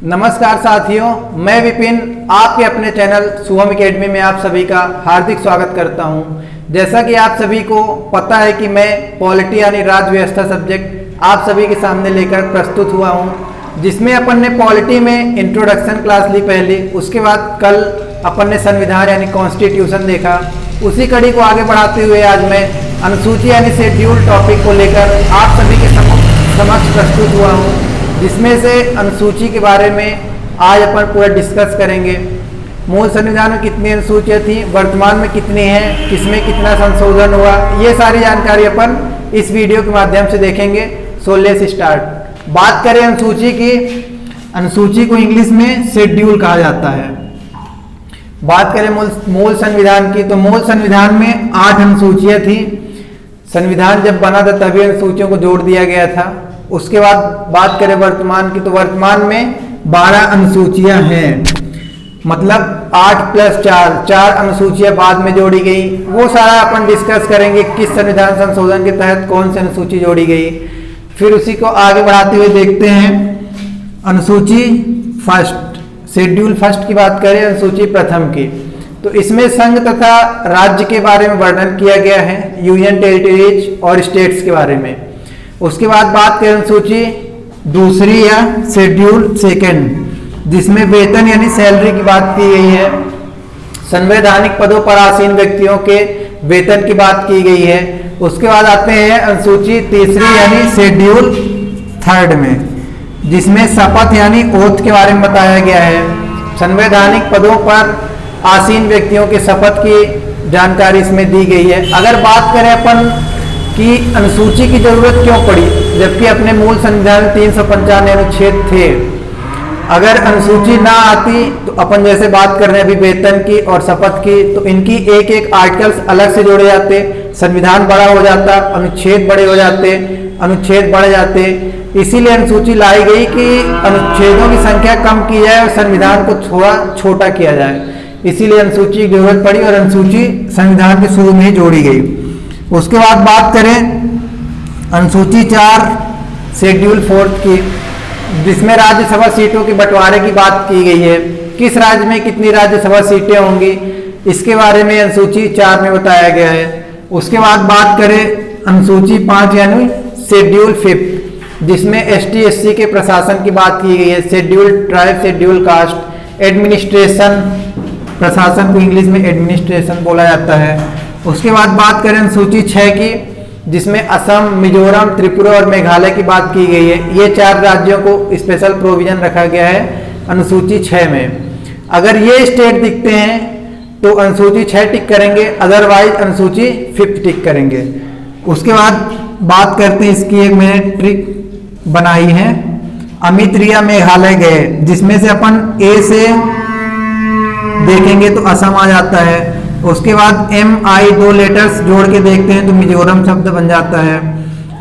नमस्कार साथियों, मैं विपिन आपके अपने चैनल शुभम एकेडमी में आप सभी का हार्दिक स्वागत करता हूं। जैसा कि आप सभी को पता है कि मैं पॉलिटी यानी राज्य व्यवस्था सब्जेक्ट आप सभी के सामने लेकर प्रस्तुत हुआ हूं, जिसमें अपन ने पॉलिटी में इंट्रोडक्शन क्लास ली पहले, उसके बाद कल अपन ने संविधान यानी कॉन्स्टिट्यूशन देखा। उसी कड़ी को आगे बढ़ाते हुए आज मैं अनुसूची यानी शेड्यूल टॉपिक को लेकर आप सभी के समक्ष प्रस्तुत हुआ हूँ, जिसमें से अनुसूची के बारे में आज अपन पूरा डिस्कस करेंगे। मूल संविधान में कितनी अनुसूचियाँ थी, वर्तमान में कितनी हैं, किसमें कितना संशोधन हुआ, ये सारी जानकारी अपन इस वीडियो के माध्यम से देखेंगे। So let's start. बात करें अनुसूची की, अनुसूची को इंग्लिश में शेड्यूल कहा जाता है। बात करें मूल संविधान की, तो मूल संविधान में 8 अनुसूचियाँ थी। संविधान जब बना था तभी अनुसूचियों को जोड़ दिया गया था। उसके बाद बात करें वर्तमान की, तो वर्तमान में 12 अनुसूचियां हैं, मतलब 8 + 4 अनुसूचियां बाद में जोड़ी गई। वो सारा अपन डिस्कस करेंगे, किस संविधान संशोधन के तहत कौन सी अनुसूची जोड़ी गई। फिर उसी को आगे बढ़ाते हुए देखते हैं अनुसूची फर्स्ट, शेड्यूल फर्स्ट की बात करें, अनुसूची प्रथम की, तो इसमें संघ तथा राज्य के बारे में वर्णन किया गया है, यूनियन टेरिटरीज और स्टेट्स के बारे में। उसके बाद बात करें अनुसूची दूसरी या शेड्यूल सेकंड, जिसमें वेतन यानी सैलरी की बात की गई है, संवैधानिक पदों पर आसीन व्यक्तियों के वेतन की बात की गई है। उसके बाद आते हैं अनुसूची तीसरी यानी शेड्यूल थर्ड में, जिसमें शपथ यानी ओथ के बारे में बताया गया है, संवैधानिक पदों पर आसीन व्यक्तियों के शपथ की जानकारी इसमें दी गई है। अगर बात करें अपन कि अनुसूची की जरूरत क्यों पड़ी, जबकि अपने मूल संविधान में 395 अनुच्छेद थे, अगर अनुसूची ना आती तो अपन जैसे बात कर रहे हैं अभी वेतन की और शपथ की, तो इनकी एक एक आर्टिकल्स अलग से जोड़े जाते, संविधान बड़ा हो जाता, अनुच्छेद बड़े हो जाते, अनुच्छेद बढ़ जाते। इसीलिए अनुसूची लाई गई कि अनुच्छेदों की संख्या कम की जाए और संविधान को थोड़ा छोटा किया जाए। इसीलिए अनुसूची की जरूरत पड़ी और अनुसूची संविधान के शुरू में ही जोड़ी गई। उसके बाद बात करें अनुसूची 4 शेड्यूल फोर्थ की, जिसमें राज्यसभा सीटों के बंटवारे की बात की गई है, किस राज्य में कितनी राज्यसभा सीटें होंगी, इसके बारे में अनुसूची 4 में बताया गया है। उसके बाद बात करें अनुसूची 5 यानी शेड्यूल फिफ्थ, जिसमें ST SC के प्रशासन की बात की गई है, schedule tribe schedule caste, administration, प्रशासन को इंग्लिश में एडमिनिस्ट्रेशन बोला जाता है। उसके बाद बात करें अनुसूची 6 की, जिसमें असम, मिजोरम, त्रिपुरा और मेघालय की बात की गई है। ये 4 राज्यों को स्पेशल प्रोविजन रखा गया है अनुसूची 6 में। अगर ये स्टेट दिखते हैं तो अनुसूची 6 टिक करेंगे, अदरवाइज अनुसूची 5 टिक करेंगे। उसके बाद बात करते हैं, इसकी एक मैंने ट्रिक बनाई है, अमित रिया मेघालय गए, जिसमें से अपन A से देखेंगे तो असम आ जाता है। उसके बाद MI 2 लेटर्स जोड़ के देखते हैं तो मिजोरम शब्द बन जाता है।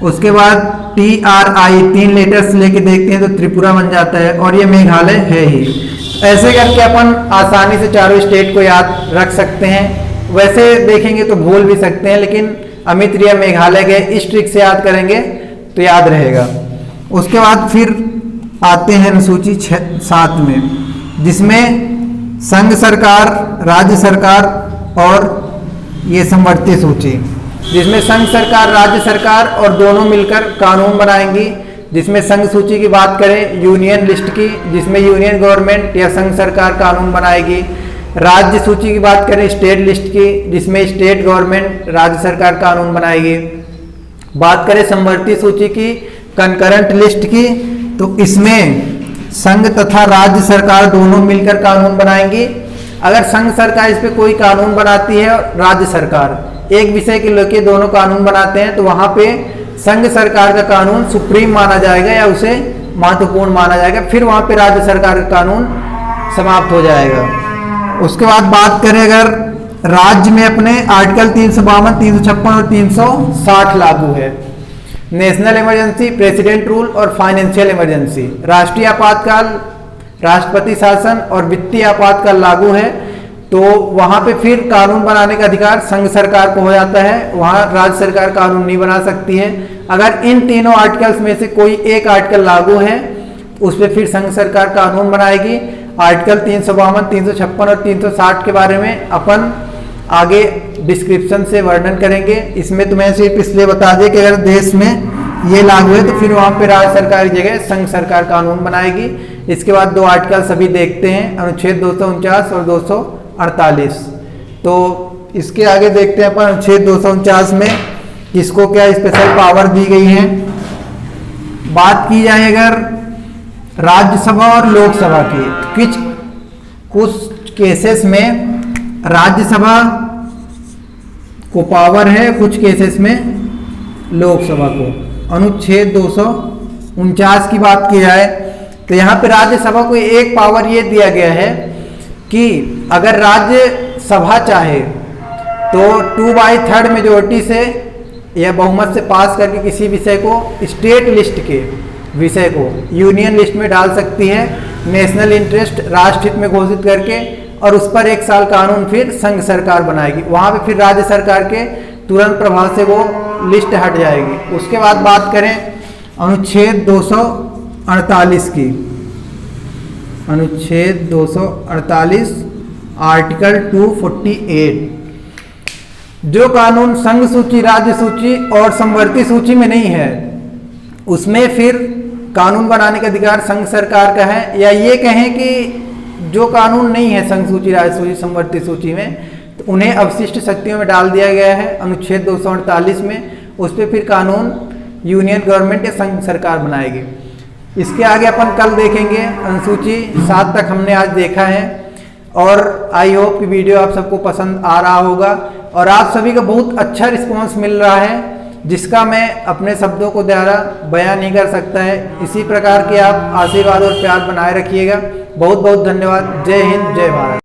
उसके बाद TRI 3 लेटर्स लेके देखते हैं तो त्रिपुरा बन जाता है, और ये मेघालय है ही। ऐसे करके अपन आसानी से चारों स्टेट को याद रख सकते हैं। वैसे देखेंगे तो भूल भी सकते हैं, लेकिन अमित रिया मेघालय गए इस ट्रिक से याद करेंगे तो याद रहेगा। उसके बाद फिर आते हैं अनुसूची 7 में, जिसमें संघ सरकार, राज्य सरकार और ये समवर्ती सूची, जिसमें संघ सरकार, राज्य सरकार और दोनों मिलकर कानून बनाएंगी। जिसमें संघ सूची की बात करें यूनियन लिस्ट की, जिसमें यूनियन गवर्नमेंट या संघ सरकार कानून बनाएगी। राज्य सूची की बात करें स्टेट लिस्ट की, जिसमें स्टेट गवर्नमेंट, राज्य सरकार कानून बनाएगी। बात करें समवर्ती सूची की, कंकरेंट लिस्ट की, तो इसमें संघ तथा राज्य सरकार दोनों मिलकर कानून बनाएंगी। अगर संघ सरकार इस पे कोई कानून बनाती है और राज्य सरकार एक विषय के लेके दोनों कानून बनाते हैं, तो वहां पे संघ सरकार का कानून सुप्रीम माना जाएगा या उसे महत्वपूर्ण माना जाएगा, फिर वहां पे राज्य सरकार का कानून समाप्त हो जाएगा। उसके बाद बात करें अगर राज्य में अपने आर्टिकल 352, 356 और 360 लागू है। नेशनल इमरजेंसी, प्रेसिडेंट रूल और फाइनेंशियल इमरजेंसी, राष्ट्रीय आपातकाल, राष्ट्रपति शासन और वित्तीय आपातकाल लागू है, तो वहां पे फिर कानून बनाने का अधिकार संघ सरकार को हो जाता है, वहां राज्य सरकार कानून नहीं बना सकती है। अगर इन तीनों आर्टिकल्स में से कोई एक आर्टिकल लागू है उस पर फिर संघ सरकार कानून बनाएगी। आर्टिकल 352, 356 और 360 के बारे में अपन आगे डिस्क्रिप्शन से वर्णन करेंगे। इसमें तुम्हें सिर्फ इसलिए बता दें कि अगर देश में ये लागू है तो फिर वहाँ पे राज्य सरकार की जगह संघ सरकार कानून बनाएगी। इसके बाद 2 आर्टिकल सभी देखते हैं, अनुच्छेद 249 और 248। तो इसके आगे देखते हैं अपन अनुच्छेद 249 में किसको क्या स्पेशल पावर दी गई है। बात की जाए अगर राज्यसभा और लोकसभा की, कुछ केसेस में राज्यसभा को पावर है, कुछ केसेस में लोकसभा को। अनुच्छेद 249 की बात की जाए तो यहाँ पे राज्यसभा को एक पावर ये दिया गया है कि अगर राज्यसभा चाहे तो 2/3 मेजोरिटी से या बहुमत से पास करके किसी विषय को स्टेट लिस्ट के विषय को यूनियन लिस्ट में डाल सकती है, नेशनल इंटरेस्ट राष्ट्र हित में घोषित करके, और उस पर 1 साल कानून फिर संघ सरकार बनाएगी। वहाँ पे फिर राज्य सरकार के तुरंत प्रभाव से वो लिस्ट हट जाएगी। उसके बाद बात करें अनुच्छेद 248 की, अनुच्छेद 248 आर्टिकल 248, जो कानून संघ सूची, राज्य सूची और समवर्ती सूची में नहीं है उसमें फिर कानून बनाने का अधिकार संघ सरकार का है। या ये कहें कि जो कानून नहीं है संघ सूची, राज्य सूची, समवर्ती सूची में, तो उन्हें अवशिष्ट शक्तियों में डाल दिया गया है अनुच्छेद 248 में। उस पर फिर कानून यूनियन गवर्नमेंट या संघ सरकार बनाएगी। इसके आगे अपन कल देखेंगे। अनुसूची 7 तक हमने आज देखा है और आई होप कि वीडियो आप सबको पसंद आ रहा होगा और आप सभी का बहुत अच्छा रिस्पांस मिल रहा है, जिसका मैं अपने शब्दों को द्वारा बयान नहीं कर सकता है। इसी प्रकार के आप आशीर्वाद और प्यार बनाए रखिएगा। बहुत बहुत धन्यवाद। जय हिंद, जय भारत।